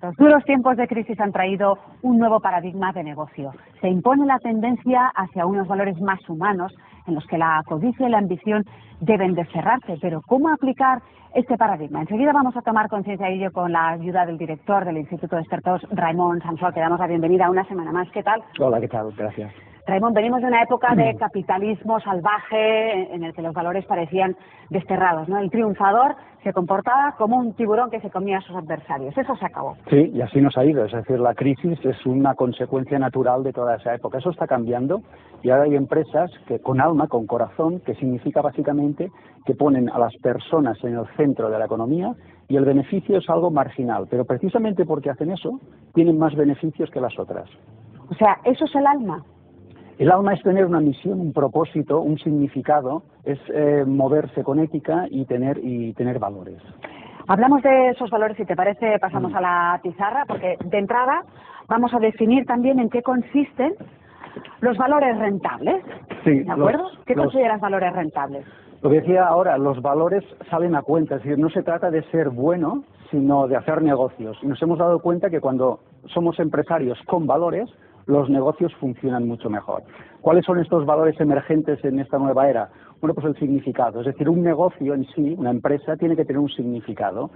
Los duros tiempos de crisis han traído un nuevo paradigma de negocio. Se impone la tendencia hacia unos valores más humanos en los que la codicia y la ambición deben de cerrarse. Pero ¿cómo aplicar este paradigma? Enseguida vamos a tomar conciencia de ello con la ayuda del director del Instituto de Expertos, Raimon Sansol, que damos la bienvenida una semana más. ¿Qué tal? Hola, ¿qué tal? Gracias. Raimon, venimos de una época de capitalismo salvaje en el que los valores parecían desterrados, ¿no? El triunfador se comportaba como un tiburón que se comía a sus adversarios. Eso se acabó. Sí, y así nos ha ido. Es decir, la crisis es una consecuencia natural de toda esa época. Eso está cambiando y ahora hay empresas que con alma, con corazón, que significa básicamente que ponen a las personas en el centro de la economía y el beneficio es algo marginal. Pero precisamente porque hacen eso, tienen más beneficios que las otras. O sea, eso es el alma. El alma es tener una misión, un propósito, un significado, es moverse con ética y tener valores. Hablamos de esos valores, si te parece, pasamos a la pizarra, porque de entrada vamos a definir también en qué consisten los valores rentables. Sí, ¿De acuerdo? ¿Qué consideras valores rentables? Lo que decía ahora, los valores salen a cuenta, es decir, no se trata de ser bueno, sino de hacer negocios. Y nos hemos dado cuenta que cuando somos empresarios con valores, los negocios funcionan mucho mejor. ¿Cuáles son estos valores emergentes en esta nueva era? Bueno, pues el significado. Es decir, un negocio en sí, una empresa, tiene que tener un significado.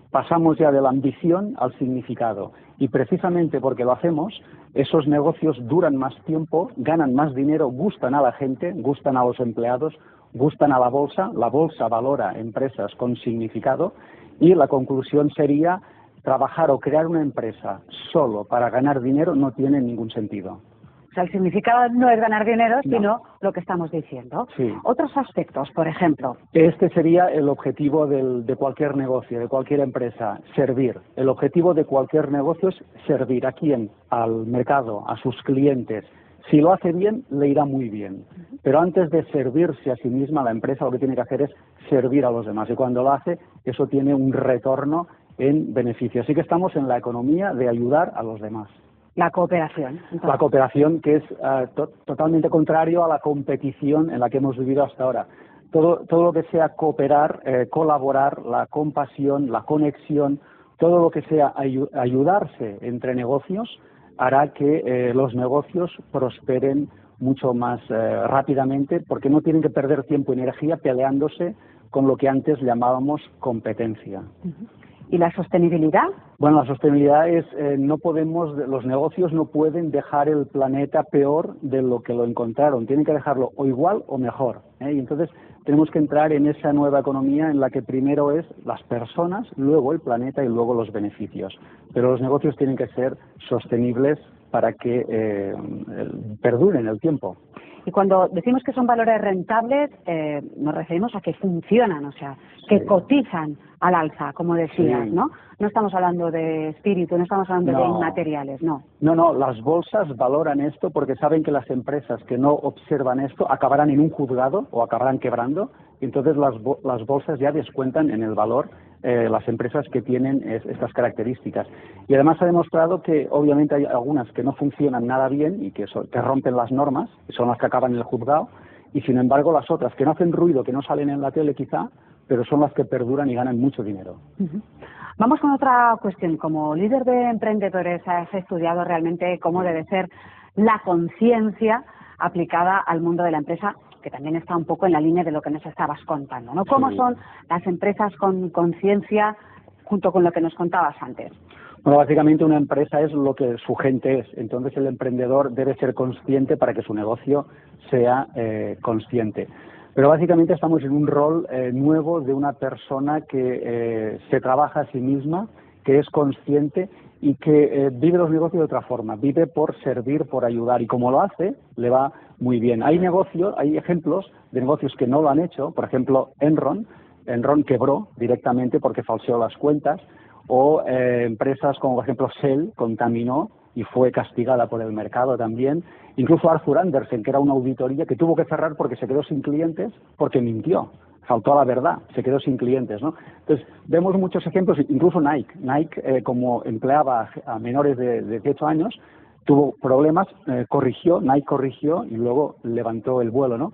Pasamos ya de la ambición al significado. Y precisamente porque lo hacemos, esos negocios duran más tiempo, ganan más dinero, gustan a la gente, gustan a los empleados, gustan a la bolsa valora empresas con significado y la conclusión sería trabajar o crear una empresa solo para ganar dinero no tiene ningún sentido. O sea, el significado no es ganar dinero, sino lo que estamos diciendo. Sí. Otros aspectos, por ejemplo. Este sería el objetivo de cualquier negocio, de cualquier empresa, servir. El objetivo de cualquier negocio es servir. ¿A quién? Al mercado, a sus clientes. Si lo hace bien, le irá muy bien. Pero antes de servirse a sí misma, la empresa lo que tiene que hacer es servir a los demás. Y cuando lo hace, eso tiene un retorno en beneficio. Así que estamos en la economía de ayudar a los demás. La cooperación. Entonces. La cooperación, que es totalmente contrario a la competición en la que hemos vivido hasta ahora. Todo lo que sea cooperar, colaborar, la compasión, la conexión, todo lo que sea ayudarse entre negocios, hará que los negocios prosperen mucho más rápidamente, porque no tienen que perder tiempo y energía peleándose con lo que antes llamábamos competencia. ¿Y la sostenibilidad? Bueno, la sostenibilidad es, los negocios no pueden dejar el planeta peor de lo que lo encontraron, tienen que dejarlo o igual o mejor, ¿eh? Y entonces tenemos que entrar en esa nueva economía en la que primero es las personas, luego el planeta y luego los beneficios. Pero los negocios tienen que ser sostenibles para que perduren el tiempo. Y cuando decimos que son valores rentables, nos referimos a que funcionan, o sea, que cotizan al alza, como decías, ¿no? No estamos hablando de espíritu, no estamos hablando de inmateriales, no. No, las bolsas valoran esto porque saben que las empresas que no observan esto acabarán en un juzgado o acabarán quebrando, y entonces las bolsas ya descuentan en el valor las empresas que tienen estas características. Y además ha demostrado que obviamente hay algunas que no funcionan nada bien y que rompen las normas, que son las que acaban en el juzgado, y sin embargo las otras que no hacen ruido, que no salen en la tele quizá, pero son las que perduran y ganan mucho dinero. Vamos con otra cuestión. Como líder de emprendedores, has estudiado realmente cómo debe ser la conciencia aplicada al mundo de la empresa, que también está un poco en la línea de lo que nos estabas contando, ¿no? ¿Cómo son las empresas con conciencia junto con lo que nos contabas antes? Bueno, básicamente una empresa es lo que su gente es. Entonces el emprendedor debe ser consciente para que su negocio sea consciente. Pero básicamente estamos en un rol nuevo de una persona que se trabaja a sí misma, que es consciente y que vive los negocios de otra forma, vive por servir, por ayudar, y como lo hace, le va muy bien. Hay ejemplos de negocios que no lo han hecho, por ejemplo, Enron quebró directamente porque falseó las cuentas, o empresas como por ejemplo Shell contaminó y fue castigada por el mercado también. Incluso Arthur Andersen, que era una auditoría que tuvo que cerrar porque se quedó sin clientes, porque mintió, faltó a la verdad, se quedó sin clientes, ¿no? Entonces, vemos muchos ejemplos, incluso Nike. Nike, como empleaba a menores de 18 años, tuvo problemas, Nike corrigió y luego levantó el vuelo, ¿no?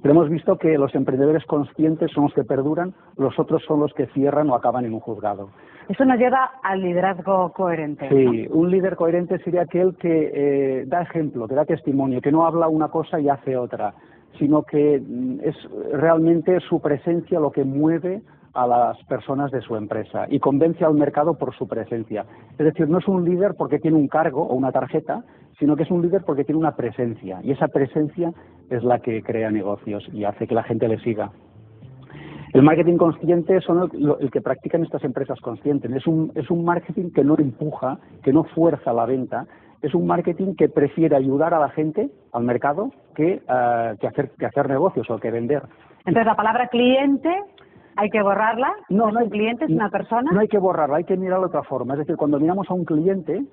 Pero hemos visto que los emprendedores conscientes son los que perduran, los otros son los que cierran o acaban en un juzgado. Eso nos lleva al liderazgo coherente. Sí, un líder coherente sería aquel que da ejemplo, que da testimonio, que no habla una cosa y hace otra, sino que es realmente su presencia lo que mueve a las personas de su empresa y convence al mercado por su presencia. Es decir, no es un líder porque tiene un cargo o una tarjeta, sino que es un líder porque tiene una presencia, y esa presencia es la que crea negocios y hace que la gente le siga. El marketing consciente son el que practican estas empresas conscientes. Es un marketing que no empuja, que no fuerza la venta. Es un marketing que prefiere ayudar a la gente, al mercado, que hacer negocios o que vender. Entonces, la palabra cliente hay que borrarla. No, ¿Es un cliente? ¿Es una persona? No hay que borrarla, hay que mirarla de otra forma. Es decir, cuando miramos a un cliente,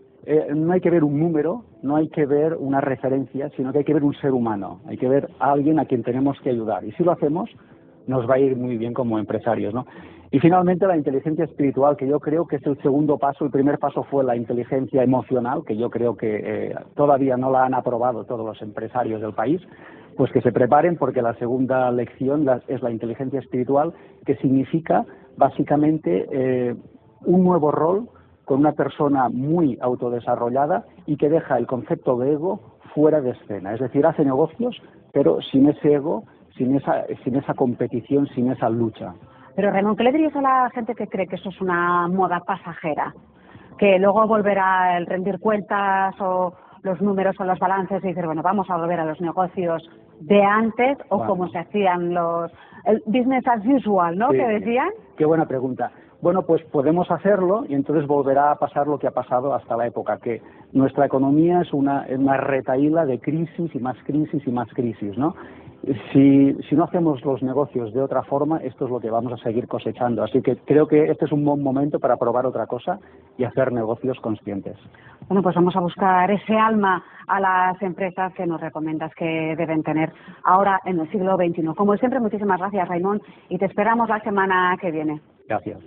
no hay que ver un número, no hay que ver una referencia, sino que hay que ver un ser humano. Hay que ver a alguien a quien tenemos que ayudar. Y si lo hacemos, nos va a ir muy bien como empresarios, ¿no? Y finalmente la inteligencia espiritual, que yo creo que es el segundo paso. El primer paso fue la inteligencia emocional, que yo creo que todavía no la han aprobado todos los empresarios del país. Pues que se preparen, porque la segunda lección es la inteligencia espiritual, que significa básicamente un nuevo rol con una persona muy autodesarrollada y que deja el concepto de ego fuera de escena. Es decir, hace negocios, pero sin ese ego, sin esa competición, sin esa lucha. Pero, Raimon, ¿qué le dirías a la gente que cree que eso es una moda pasajera? Que luego volverá el rendir cuentas o los números o los balances y decir, bueno, vamos a volver a los negocios de antes o bueno, como se hacían el business as usual, ¿no? Sí, que decían. Qué buena pregunta. Bueno, pues podemos hacerlo y entonces volverá a pasar lo que ha pasado hasta la época, que nuestra economía es una retahíla de crisis y más crisis y más crisis, ¿no? Si no hacemos los negocios de otra forma, esto es lo que vamos a seguir cosechando. Así que creo que este es un buen momento para probar otra cosa y hacer negocios conscientes. Bueno, pues vamos a buscar ese alma a las empresas que nos recomiendas que deben tener ahora en el siglo XXI. Como siempre, muchísimas gracias, Raimon, y te esperamos la semana que viene. Gracias.